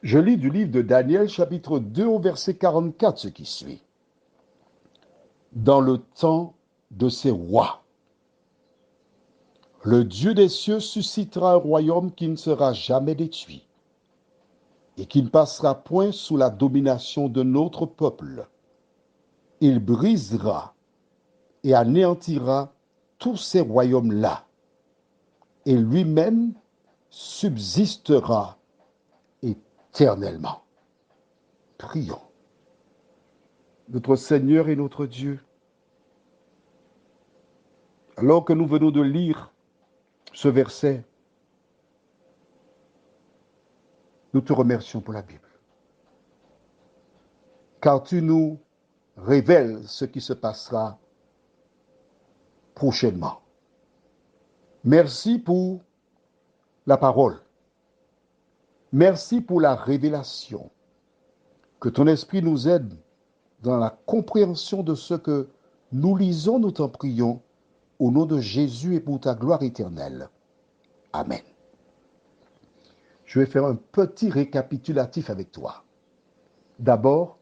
Je lis du livre de Daniel, chapitre 2, au verset 44, ce qui suit. Dans le temps de ces rois, le Dieu des cieux suscitera un royaume qui ne sera jamais détruit et qui ne passera point sous la domination de notre peuple. Il brisera et anéantira tous ces royaumes-là, et lui-même subsistera éternellement. Prions. Notre Seigneur et notre Dieu, alors que nous venons de lire ce verset, nous te remercions pour la Bible, car tu nous révèles ce qui se passera prochainement. Merci pour la parole. Merci pour la révélation. Que ton esprit nous aide dans la compréhension de ce que nous lisons, nous t'en prions, au nom de Jésus et pour ta gloire éternelle. Amen. Je vais faire un petit récapitulatif avec toi. D'abord,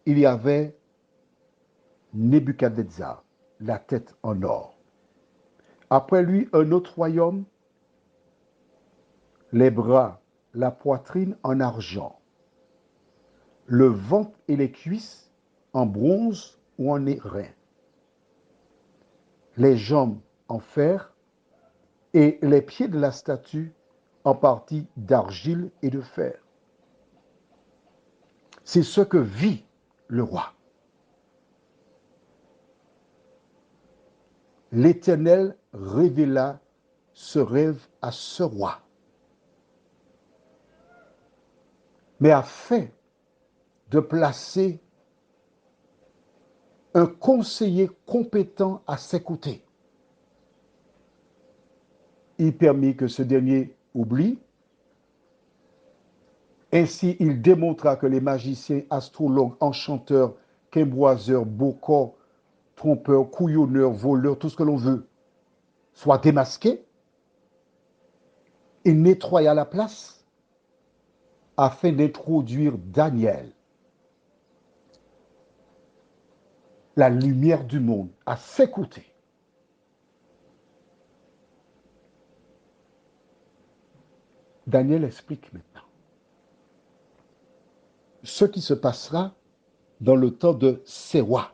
il y avait Nebuchadnezzar, la tête en or. Après lui, un autre royaume, les bras, la poitrine en argent, le ventre et les cuisses en bronze ou en airain, les jambes en fer et les pieds de la statue en partie d'argile et de fer. C'est ce que vit le roi. L'Éternel révéla ce rêve à ce roi. Mais afin de placer un conseiller compétent à ses côtés, il permit que ce dernier oublie. Ainsi, il démontra que les magiciens, astrologues, enchanteurs, quimboiseurs, bocors, trompeurs, couillonneurs, voleurs, tout ce que l'on veut, soient démasqués. Il nettoya la place afin d'introduire Daniel, la lumière du monde, à ses côtés. Daniel explique maintenant ce qui se passera dans le temps de ces rois.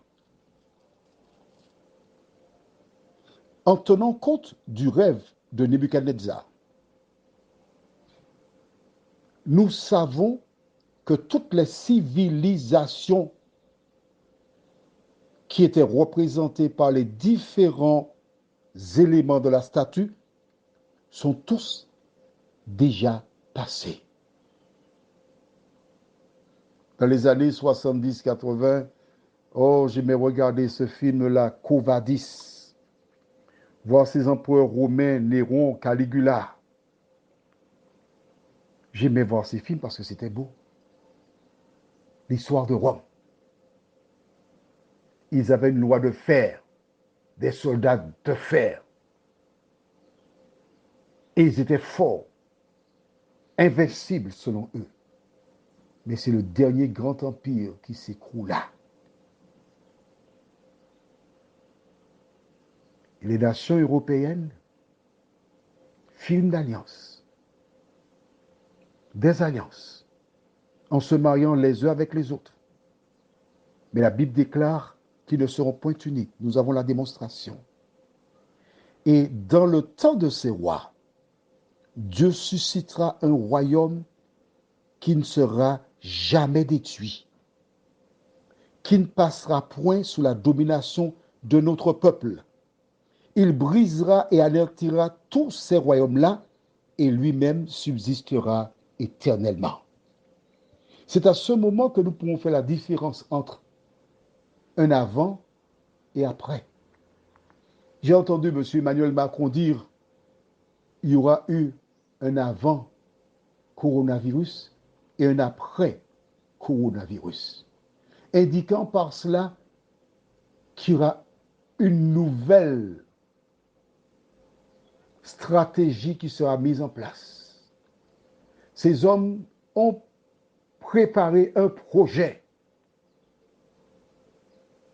En tenant compte du rêve de Nebuchadnezzar, nous savons que toutes les civilisations qui étaient représentées par les différents éléments de la statue sont tous déjà passés. Dans les années 70-80, oh, j'aimais regarder ce film-là, Quo Vadis, voir ces empereurs romains, Néron, Caligula. J'aimais voir ces films parce que c'était beau. L'histoire de Rome. Ils avaient une loi de fer, des soldats de fer. Et ils étaient forts, invincibles selon eux. Mais c'est le dernier grand empire qui s'écroula. Et les nations européennes, filment d'alliances, des alliances, en se mariant les uns avec les autres. Mais la Bible déclare qu'ils ne seront point unis. Nous avons la démonstration. Et dans le temps de ces rois, Dieu suscitera un royaume qui ne sera jamais détruit, qui ne passera point sous la domination de notre peuple. Il brisera et anéantira tous ces royaumes-là et lui-même subsistera éternellement. C'est à ce moment que nous pouvons faire la différence entre un avant et après. J'ai entendu M. Emmanuel Macron dire qu'il y aura eu un avant coronavirus et un après coronavirus, indiquant par cela qu'il y aura une nouvelle stratégie qui sera mise en place. Ces hommes ont préparé un projet.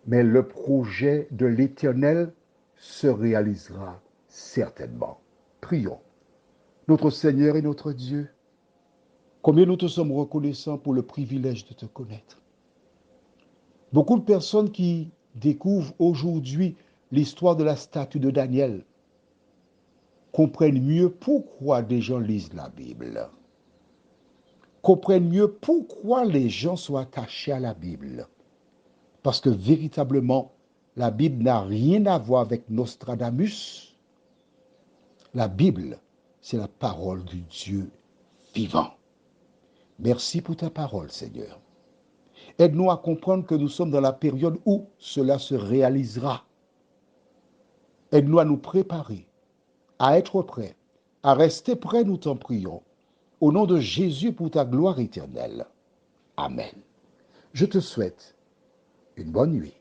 Mais le projet de l'Éternel se réalisera certainement. Prions. Notre Seigneur et notre Dieu, combien nous te sommes reconnaissants pour le privilège de te connaître. Beaucoup de personnes qui découvrent aujourd'hui l'histoire de la statue de Daniel comprennent mieux pourquoi des gens lisent la Bible, comprennent mieux pourquoi les gens sont attachés à la Bible. Parce que véritablement, la Bible n'a rien à voir avec Nostradamus. La Bible, c'est la parole du Dieu vivant. Merci pour ta parole, Seigneur. Aide-nous à comprendre que nous sommes dans la période où cela se réalisera. Aide-nous à nous préparer, à être prêts, à rester prêts, nous t'en prions. Au nom de Jésus pour ta gloire éternelle. Amen. Je te souhaite une bonne nuit.